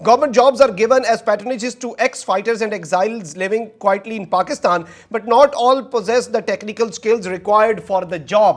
Government jobs are given as patronages to ex-fighters and exiles living quietly in Pakistan, but not all possess the technical skills required for the job.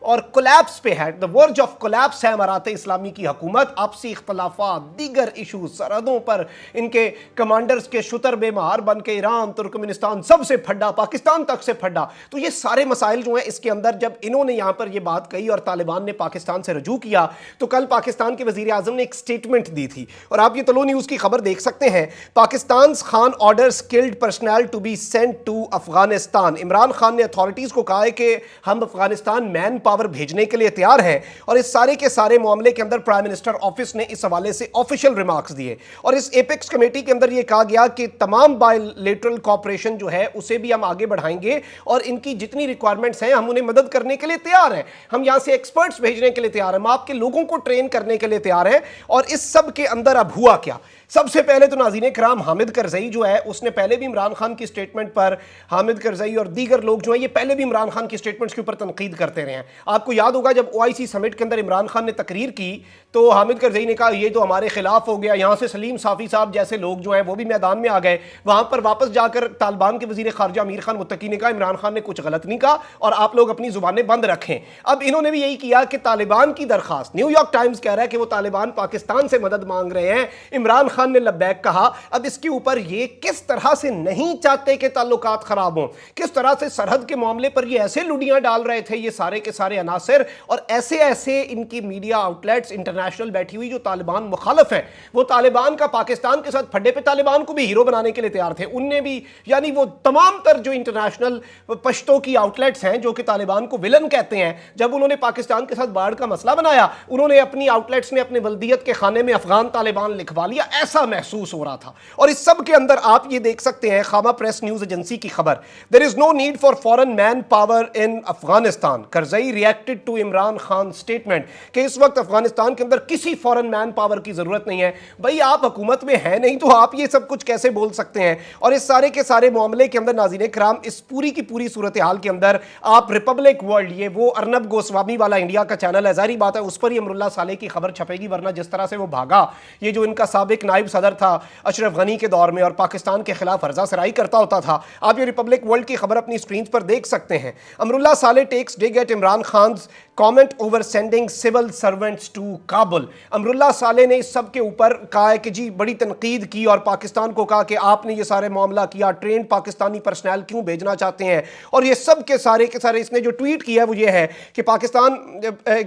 اور collapse پہ ہے, دی ورج of collapse ہے امارات اسلامی کی حکومت. آپسی اختلافات, دیگر ایشوز, سرحدوں پر ان کے کمانڈرز کے شتر بے مہار بن کے ایران, ترکمنستان سب سے پھڈا, پاکستان تک سے پھڈا. تو یہ سارے مسائل جو ہیں اس کے اندر, جب انہوں نے یہاں پر یہ بات کہی اور طالبان نے پاکستان سے رجوع کیا, تو کل پاکستان کے وزیر اعظم نے ایک سٹیٹمنٹ دی تھی اور آپ یہ طلوع نیوز کی خبر دیکھ سکتے ہیں. Pakistan Khan orders skilled personnel to be sent to Afghanistan. Imran Khan نے اتھارٹیز کو کہا ہے کہ ہم افغانستان مین پاور بھیجنے کے لیے تیار ہیں, اور اس سارے کے سارے معاملے کے اندر پرائم منسٹر آفس نے اس حوالے سے آفیشیل ریمارکس دیے. اور اس ایپیکس کمیٹی کے اندر یہ کہا گیا کہ تمام بائی لیٹرل کوآپریشن جو ہے اسے بھی ہم آگے بڑھائیں گے, اور ان کی جتنی ریکوائرمنٹس ہیں ہم انہیں مدد کرنے کے لیے تیار ہیں. ہم یہاں سے ایکسپرٹس بھیجنے کے لیے تیار ہیں, ہم آپ کے لوگوں کو ٹرین کرنے کے لیے تیار ہیں. اور اس سب کے اندر اب ہوا کیا؟ سب سے پہلے تو ناظرین کرام, حامد کرزئی جو ہے اس نے پہلے بھی عمران خان کی سٹیٹمنٹ پر, حامد کرزئی اور دیگر لوگ جو ہیں یہ پہلے بھی عمران خان کی سٹیٹمنٹس کے اوپر تنقید کرتے رہے ہیں. آپ کو یاد ہوگا جب OIC سمٹ کے اندر عمران خان نے تقریر کی تو حامد کرزئی نے کہا یہ تو ہمارے خلاف ہو گیا. یہاں سے سلیم صافی صاحب جیسے لوگ جو ہیں وہ بھی میدان میں آ گئے. وہاں پر واپس جا کر طالبان کے وزیر خارجہ امیر خان متقی نے کہا عمران خان نے کچھ غلط نہیں کہا اور آپ لوگ اپنی زبانیں بند رکھیں. اب انہوں نے بھی یہی کیا کہ طالبان کی درخواست, نیو یارک ٹائمز کہہ رہا ہے کہ وہ طالبان پاکستان سے مدد مانگ رہے ہیں, عمران خان نے لبیک کہا. اب اس کے اوپر یہ کس طرح سے نہیں چاہتے کہ تعلقات خراب ہوں, کس طرح سے سرحد کے معاملے پر یہ ایسے لڈیاں ڈال رہے تھے یہ سارے کے سارے عناصر, اور ایسے ایسے ان کی میڈیا آؤٹ لیٹس انٹرنیشنل بیٹھی ہوئی جو طالبان مخالف ہیں, وہ طالبان کا پاکستان کے ساتھ پھڈے پہ طالبان کو بھی ہیرو بنانے کے لیے تیار تھے. ان نے بھی, یعنی وہ تمام تر جو انٹرنیشنل پشتوں کی آؤٹ لیٹس ہیں جو کہ طالبان کو ولن کہتے ہیں, جب انہوں نے پاکستان کے ساتھ باڑھ کا مسئلہ بنایا انہوں نے اپنی آؤٹ لیٹس نے اپنے بلدیت کے خانے میں افغان طالبان لکھوا لیا. ایسا محسوس ہو رہا تھا. اور اس سب کے اندر آپ یہ دیکھ سکتے ہیں خامہ پریس نیوز ایجنسی کی خبر, there is no need for foreign man power in Afghanistan. Karzai reacted to Imran Khan statement کہ اس وقت افغانستان کے اندر کسی فورن مین پاور کی ضرورت نہیں ہے. بھئی آپ حکومت میں ہیں نہیں تو آپ یہ سب کچھ کیسے بول سکتے ہیں؟ اور اس سارے کے سارے معاملے کے اندر ناظرین کرام, اس پوری کی پوری صورتحال کے اندر آپ ریپبلک ورلڈ, یہ وہ ارنب گوسوامی والا انڈیا کا چینل ہے, ظاہری بات ہے اس پر ہی امراللہ صالح کی خبر چھپے گی, ورنہ جس طرح سے وہ بھاگا, یہ جو ان کا سابق نائب صدر تھا اشرف غنی کے دور میں اور پاکستان کے خلاف عرضہ سرائی کرتا ہوتا تھا, آپ یہ ریپبلک ورلڈ کی خبر اپنی سکرینز پر دیکھ سکتے ہیں. Amrullah Saleh takes dig at Imran Khan's comment over sending civil servants to Kabul. Amrullah Saleh نے اس سب کے اوپر کہا ہے کہ جی بڑی تنقید کی اور پاکستان کو کہا کہ آپ نے یہ سارے معاملہ کیا, ٹرینڈ پاکستانی پرسنل کیوں بھیجنا چاہتے ہیں. اور یہ سب کے سارے اس نے جو ٹویٹ کیا ہے وہ یہ ہے کہ پاکستان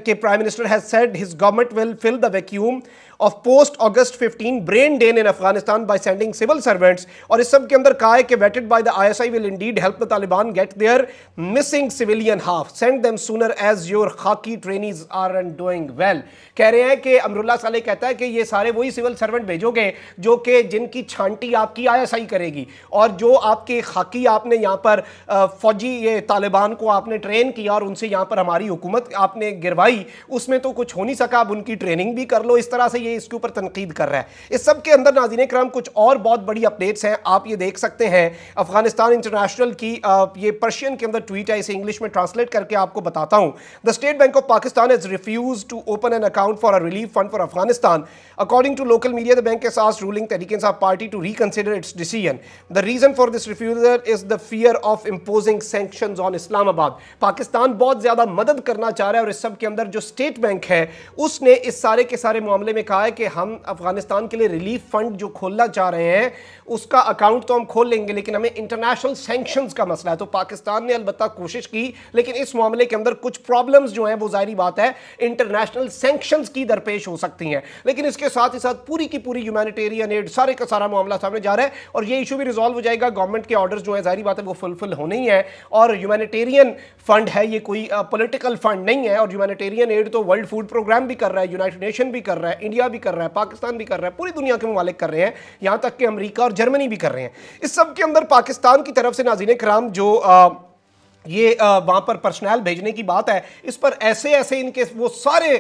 کے prime minister has said his government will fill the vacuum of post August 15 brain drain in Afghanistan by sending civil servants. اور اس سب کے اندر کہا ہے کہ vetted by the ISI will indeed help the Taliban get their missing civilian half. Send them sooner as your khaki trainees aren't doing well. کہہ رہے ہیں کہ امراللہ صالح کہتا ہے کہ یہ سارے وہی سول سرونٹ بھیجو گے جو کہ جن کی چھانٹی آپ کی ISI کرے گی, اور جو آپ کے خاکی آپ نے یہاں پر فوجی یہ طالبان کو آپ نے ٹرین کیا اور ان سے یہاں پر ہماری حکومت آپ نے گروائی, اس میں تو کچھ ہو نہیں سکا, اب ان کی ٹریننگ بھی کر لو. اس طرح سے یہ اس کے اوپر تنقید کر رہا ہے. اس سب کے اندر ناظرین کرام کچھ اور بہت بڑی اپڈیٹس ہیں, آپ یہ دیکھ سکتے ہیں. افغانستان انٹرنیشنل کی یہ پرشین کے اندر ٹویٹ ہے, اسے انگلش میں ٹرانسلیٹ کر کے آپ کو بتاتا ہوں. The State Bank of Pakistan has refused to open an account for a relief fund for Afghanistan. According to local media, the bank has asked ruling Tehreek-e-Insaf party to reconsider its decision. The reason for this refusal is the fear of imposing sanctions on Islamabad. Pakistan بہت زیادہ مدد کرنا چاہ رہا ہے, اور اس سب کے اندر جو اسٹیٹ بینک ہے اس نے اس سارے کے سارے معاملے میں کہا ہے کہ ہم افغانستان کے لیے ریلیف فنڈ جو کھولنا چاہ رہے ہیں اس کا اکاؤنٹ تو ہم کھول لیں گے, لیکن ہمیں انٹرنیشنل سینکشنز کا مسئلہ ہے. تو پاکستان نے البتہ کوشش کی, لیکن اس معاملے کے اندر کچھ پرابلمز جو ہیں وہ ظاہری بات ہے انٹرنیشنل سینکشنز کی درپیش ہو سکتی ہیں. لیکن اس کے ساتھ ہی ساتھ پوری کی پوری ہیومینیٹیرین ایڈ سارے کا سارا معاملہ سامنے جا رہا ہے, اور یہ ایشو بھی ریزالو ہو جائے گا. گورنمنٹ کے آرڈرز جو ہیں ظاہری بات ہے وہ فلفل ہونے ہی ہیں, اور ہیومینیٹیرین فنڈ ہے, یہ کوئی پولیٹیکل فنڈ نہیں ہے. اور ہیومینیٹیرین ایڈ تو ورلڈ فوڈ پروگرام بھی کر رہا ہے, یونائٹڈ نیشن بھی کر رہا ہے, انڈیا بھی کر رہا ہے, پاکستان بھی کر رہا ہے, پوری دنیا کے ممالک کر رہے ہیں, یہاں تک کہ امریکہ اور جرمنی بھی کر رہے ہیں. اس سب کے اندر پاکستان کی طرف سے ناظرین کرام جو یہ وہاں پر پرسنل بھیجنے کی بات ہے، اس پر ایسے ایسے ان کے وہ سارے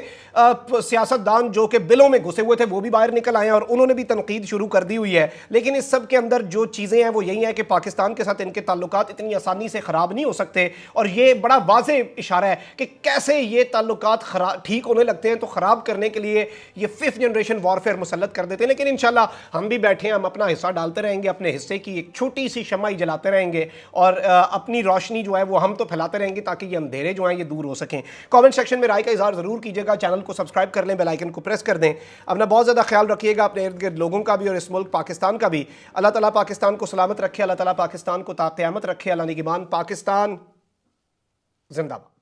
سیاستدان جو کہ بلوں میں گھسے ہوئے تھے وہ بھی باہر نکل آئے ہیں اور انہوں نے بھی تنقید شروع کر دی ہوئی ہے. لیکن اس سب کے اندر جو چیزیں ہیں وہ یہی ہیں کہ پاکستان کے ساتھ ان کے تعلقات اتنی آسانی سے خراب نہیں ہو سکتے، اور یہ بڑا واضح اشارہ ہے کہ کیسے یہ تعلقات ٹھیک ہونے لگتے ہیں تو خراب کرنے کے لیے یہ 5th جنریشن وارفیئر مسلط کر دیتے ہیں. لیکن انشاءاللہ ہم بھی بیٹھے ہیں، ہم اپنا حصہ ڈالتے رہیں گے، اپنے حصے کی ایک چھوٹی سی شمع ہی جلاتے رہیں گے، اور اپنی روشنی جو ہے وہ ہم تو پھیلاتے رہیں گے تاکہ یہ اندھیرے جو ہیں یہ دور ہو سکیں. کامنٹ سیکشن میں رائے کا اظہار ضرور کیجیے گا، چینل کو سبسکرائب کر لیں، بیل آئیکن کو پریس کر دیں. اپنا بہت زیادہ خیال رکھیے گا، اپنے ارد گرد لوگوں کا بھی اور اس ملک پاکستان کا بھی. اللہ تعالیٰ پاکستان کو سلامت رکھے، اللہ تعالیٰ پاکستان کو تا قیامت رکھے. اللہ نگہبان. پاکستان زندہ باد.